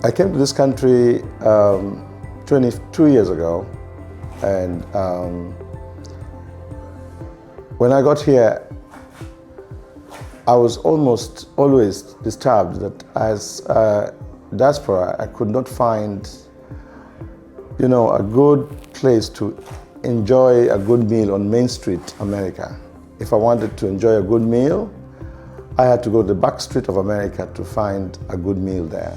I came to this country 22 years ago, and when I got here, I was almost always disturbed that as a diaspora, I could not find, a good place to enjoy a good meal on Main Street, America. If I wanted to enjoy a good meal, I had to go to the back street of America to find a good meal there.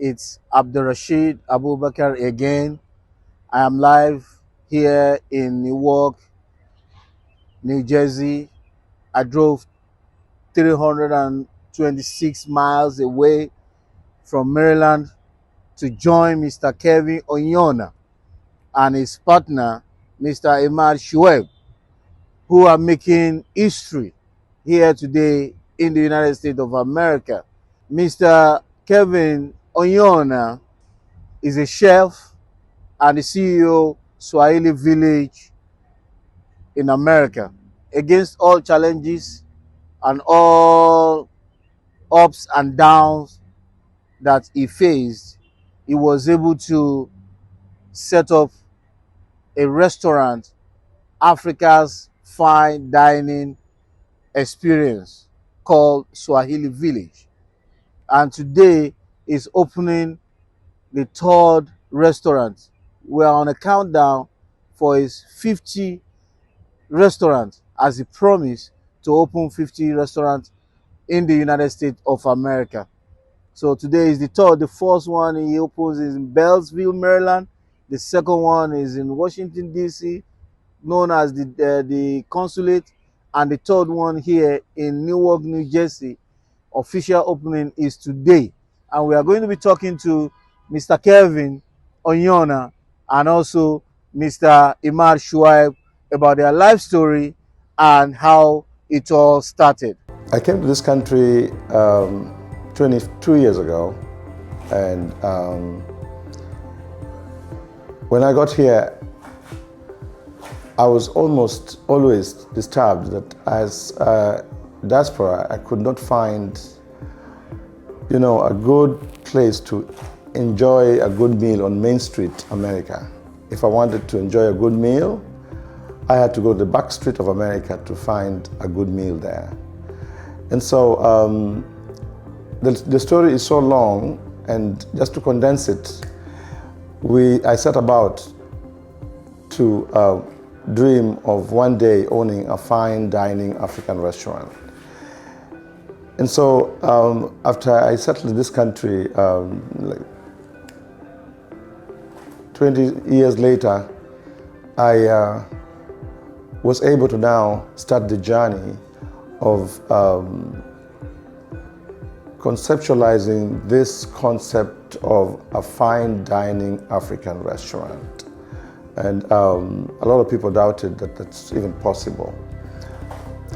It's AbdulRasheed Abubakar again. I am live here in Newark, New Jersey. I drove 326 miles away from Maryland to join Mr. Kevin Onyeona and his partner, Mr. Ahmeds Story, who are making history here today in the United States of America. Mr. Kevin Onyeona is a chef and the CEO Swahili Village in America. Against all challenges and all ups and downs that he faced, he was able to set up a restaurant, Africa's fine dining experience, called Swahili Village. And today is opening the third restaurant. We are on a countdown for his 50 restaurants, as he promised to open 50 restaurants in the United States of America. So today is the third. The first one he opens is in Beltsville, Maryland. The second one is in Washington, D.C., known as the consulate. And the third one here in Newark, New Jersey. Official opening is today. And we are going to be talking to Mr. Kevin Onyeona and also Mr. Ahmeds Story about their life story and how it all started. I came to this country 22 years ago, and when I got here, I was almost always disturbed that as a diaspora, I could not find, a good place to enjoy a good meal on Main Street, America. If I wanted to enjoy a good meal, I had to go to the back street of America to find a good meal there. And so the story is so long, and just to condense it, I set about to dream of one day owning a fine dining African restaurant. And so after I settled in this country, like 20 years later, I was able to now start the journey of conceptualizing this concept of a fine dining African restaurant. And a lot of people doubted that that's even possible.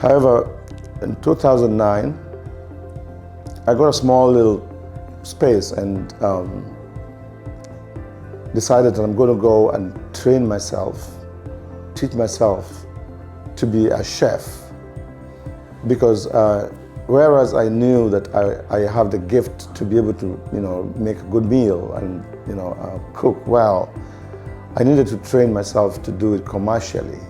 However, in 2009, I got a small little space and decided that I'm going to go and train myself, teach myself to be a chef. Because whereas I knew that I have the gift to be able to, make a good meal and, cook well, I needed to train myself to do it commercially,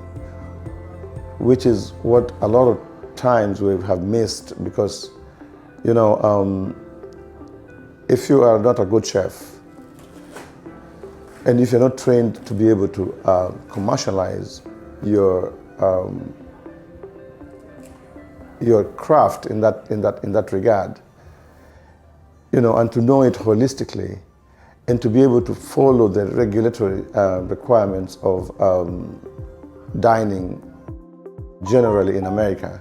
which is what a lot of times we have missed because, if you are not a good chef, and if you're not trained to be able to commercialize your craft in that regard, and to know it holistically, and to be able to follow the regulatory requirements of dining generally in America,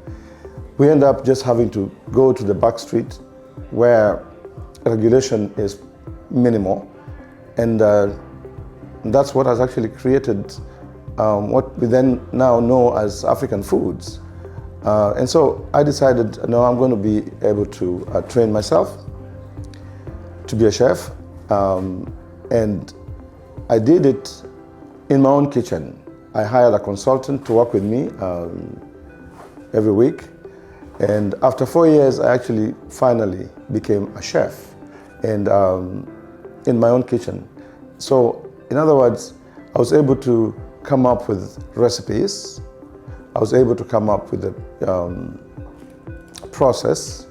we end up just having to go to the back street where regulation is minimal, and that's what has actually created what we then now know as African foods. And so I decided, no, I'm going to be able to train myself to be a chef. And I did it in my own kitchen. I hired a consultant to work with me every week. And after 4 years, I actually finally became a chef, and in my own kitchen. So, in other words, I was able to come up with recipes. I was able to come up with a process.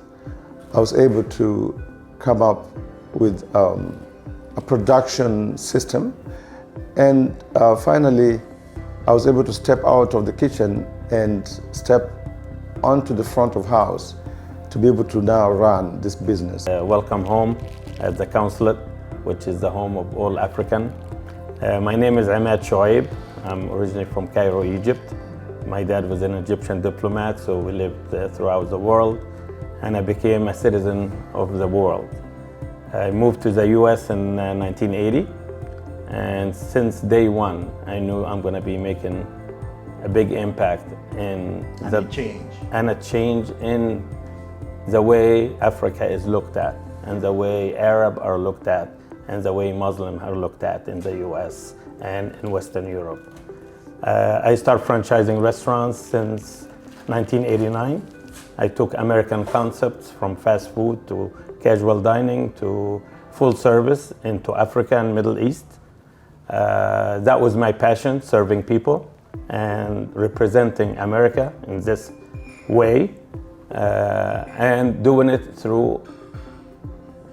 I was able to come up with a production system. And finally, I was able to step out of the kitchen and step onto the front of house to be able to now run this business. Welcome home at the consulate, which is the home of all African. My name is Ahmeds Story. I'm originally from Cairo, Egypt. My dad was an Egyptian diplomat, so we lived throughout the world, and I became a citizen of the world. I moved to the US in 1980, and since day one, I knew I'm going to be making a big impact in a change in the way Africa is looked at, and the way Arab are looked at, and the way Muslim are looked at in the US and in Western Europe. I started franchising restaurants since 1989. I took American concepts from fast food to casual dining to full service into Africa and Middle East. That was my passion, serving people and representing America in this way, and doing it through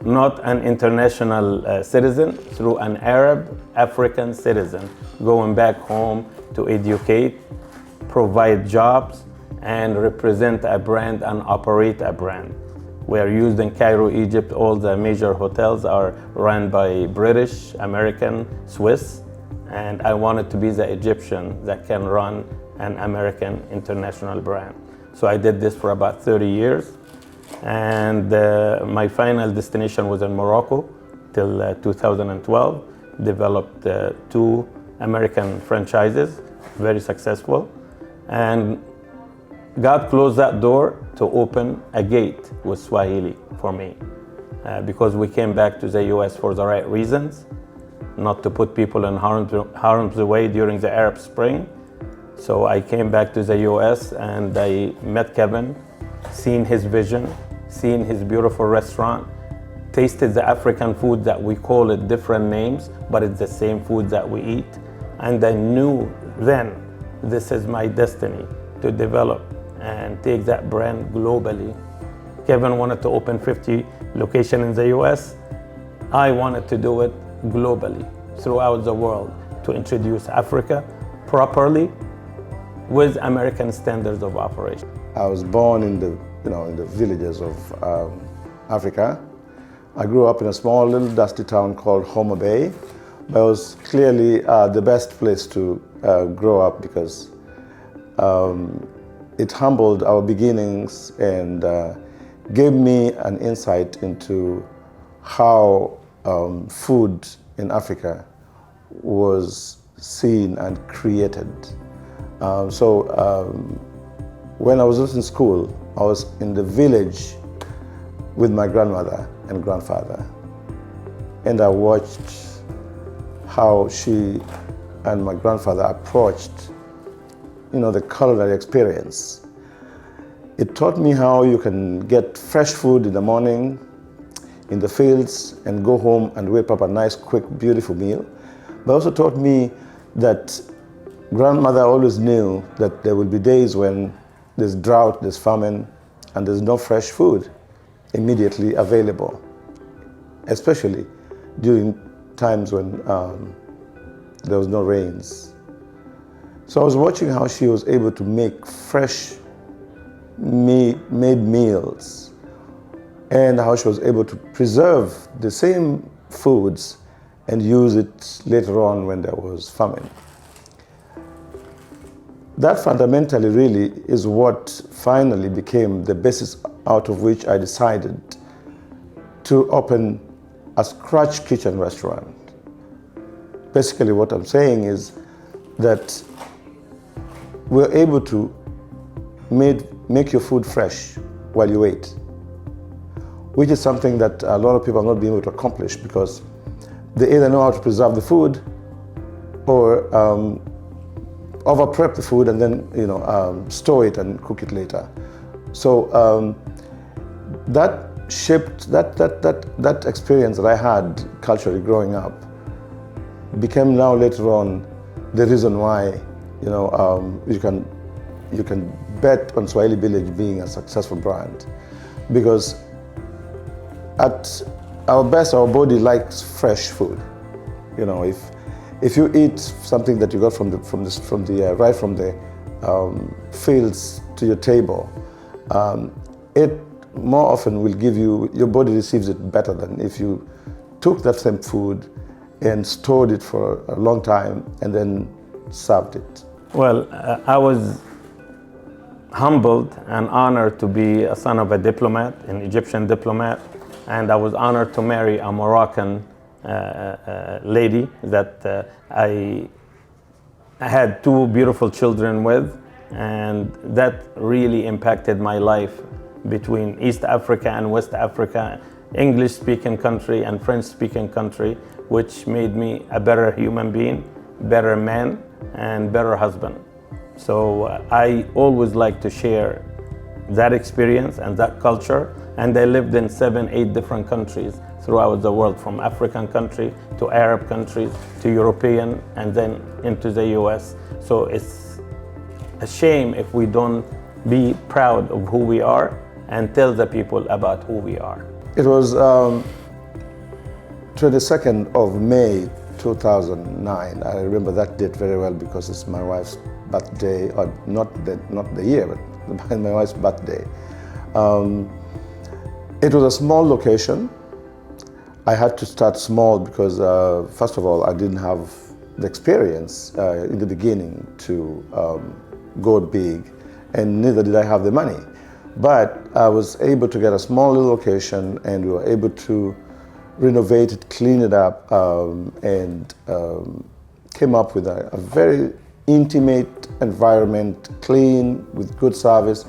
not an international citizen, through an Arab African citizen, going back home to educate, provide jobs, and represent a brand and operate a brand. We are used in Cairo, Egypt. All the major hotels are run by British, American, Swiss, and I wanted to be the Egyptian that can run an American international brand. So I did this for about 30 years, and my final destination was in Morocco till 2012. Developed 2 American franchises, very successful, and God closed that door to open a gate with Swahili for me, because we came back to the US for the right reasons, not to put people in harm's way during the Arab Spring. So I came back to the US and I met Kevin, seen his vision, seen his beautiful restaurant, tasted the African food that we call it different names, but it's the same food that we eat. And I knew then this is my destiny, to develop and take that brand globally. Kevin wanted to open 50 locations in the US. I wanted to do it globally, throughout the world, to introduce Africa properly with American standards of operation. I was born in the villages of Africa. I grew up in a small little dusty town called Homa Bay, but it was clearly the best place to grow up because it humbled our beginnings and gave me an insight into how food in Africa was seen and created. When I was in school, I was in the village with my grandmother and grandfather, and I watched how she and my grandfather approached the culinary experience. It taught me how you can get fresh food in the morning in the fields and go home and whip up a nice, quick, beautiful meal. But also taught me that grandmother always knew that there will be days when there's drought, there's famine, and there's no fresh food immediately available, especially during times when there was no rains. So I was watching how she was able to make fresh made meals and how she was able to preserve the same foods and use it later on when there was famine. That fundamentally really is what finally became the basis out of which I decided to open a scratch kitchen restaurant. Basically what I'm saying is that we're able to make your food fresh while you wait, which is something that a lot of people have not been able to accomplish because they either know how to preserve the food or over prep the food and then store it and cook it later. So that shaped, that experience that I had culturally growing up became now later on the reason why, you know, you can bet on Swahili Village being a successful brand, because at our best, our body likes fresh food. You know, if you eat something that you got from the right from the fields to your table, it more often will give you, your body receives it better than if you took that same food and stored it for a long time and then served it. Well, I was humbled and honored to be a son of a diplomat, an Egyptian diplomat, and I was honored to marry a Moroccan lady that I had two beautiful children with, and that really impacted my life between East Africa and West Africa, English-speaking country and French-speaking country, which made me a better human being, better man, and better husband. So I always like to share that experience and that culture, and I lived in 7-8 different countries throughout the world, from African country to Arab countries to European, and then into the US. So it's a shame if we don't be proud of who we are and tell the people about who we are. It was 22nd of May 2009. I remember that date very well because it's my wife's birthday, or not the year, but my wife's birthday. It was a small location. I had to start small because, first of all, I didn't have the experience in the beginning to go big, and neither did I have the money. But I was able to get a small little location, and we were able to renovate it, clean it up, and came up with a very intimate environment, clean, with good service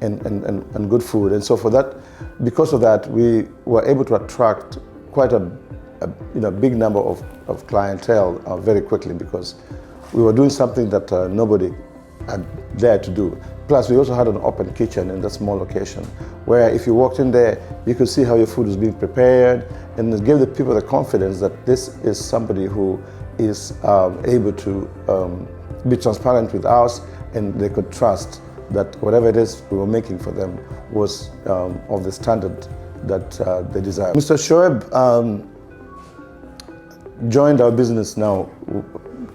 and good food. And so for that, because of that, we were able to attract quite a big number of clientele very quickly, because we were doing something that nobody had dared to do. Plus, we also had an open kitchen in that small location, where if you walked in there, you could see how your food was being prepared, and it gave the people the confidence that this is somebody who is able to be transparent with us, and they could trust that whatever it is we were making for them was of the standard that they desire. Mr. Shoaib joined our business now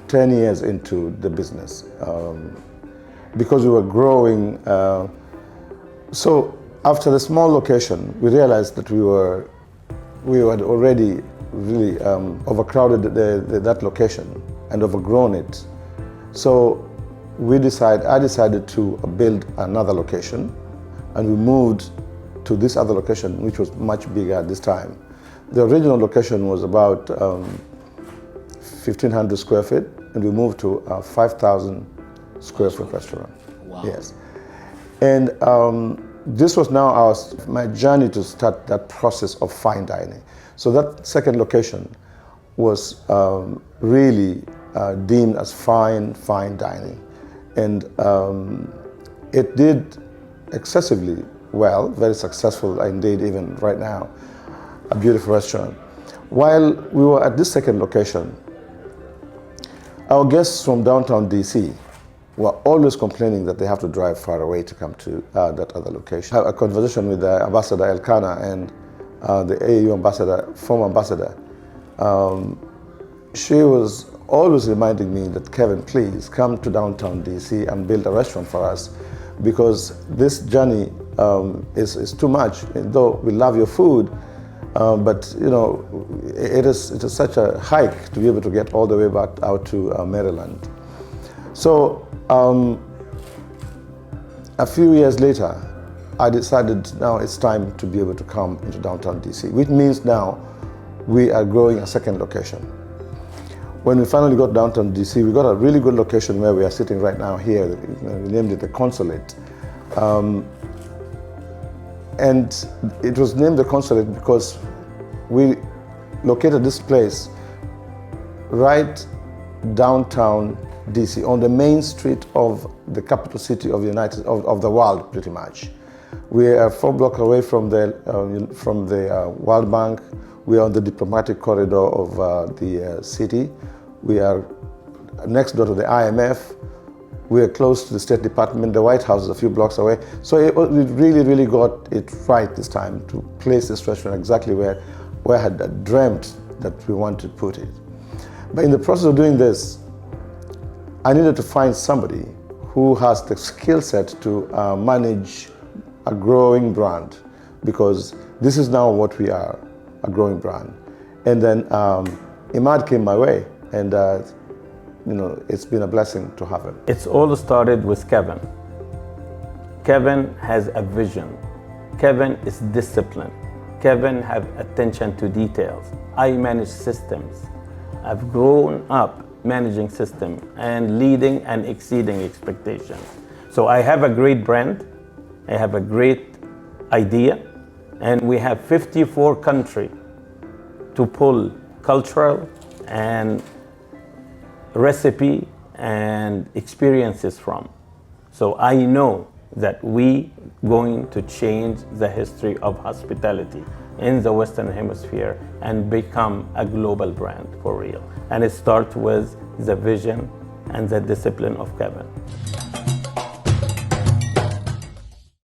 10 years into the business, because we were growing. So after the small location, we realized that we had already really overcrowded that location and overgrown it. So I decided to build another location, and we moved to this other location, which was much bigger at this time. The original location was about 1,500 square feet, and we moved to a 5,000 square foot restaurant. Wow. Yes. And this was now my journey to start that process of fine dining. So that second location was really deemed as fine dining. And it did excessively well, very successful indeed, even right now, a beautiful restaurant. While we were at this second location, our guests from downtown DC were always complaining that they have to drive far away to come to that other location. I had a conversation with Ambassador Elkanah and the AU ambassador, former ambassador. She was always reminding me that, Kevin, please come to downtown DC and build a restaurant for us, because this journey is too much. Though we love your food, but you know, it is such a hike to be able to get all the way back out to Maryland. So a few years later, I decided now it's time to be able to come into downtown DC, which means now we are growing a second location. When we finally got downtown DC, we got a really good location where we are sitting right now here. We named it the Consulate. And it was named the Consulate because we located this place right downtown DC, on the main street of the capital city of the world, pretty much. We are 4 blocks away from the World Bank. We are on the diplomatic corridor of the city. We are next door to the IMF. We are close to the State Department. The White House is a few blocks away. So we really got it right this time to place this restaurant exactly where I had dreamt that we wanted to put it. But in the process of doing this, I needed to find somebody who has the skill set to manage a growing brand, because this is now what we are, a growing brand. And then Ahmed came my way, and it's been a blessing to have him. It's all started with Kevin. Kevin has a vision. Kevin is disciplined. Kevin has attention to details. I manage systems. I've grown up managing systems and leading and exceeding expectations. So I have a great brand, I have a great idea, and we have 54 countries to pull cultural and recipe and experiences from. So I know that we going to change the history of hospitality in the Western Hemisphere and become a global brand for real. And it starts with the vision and the discipline of Kevin.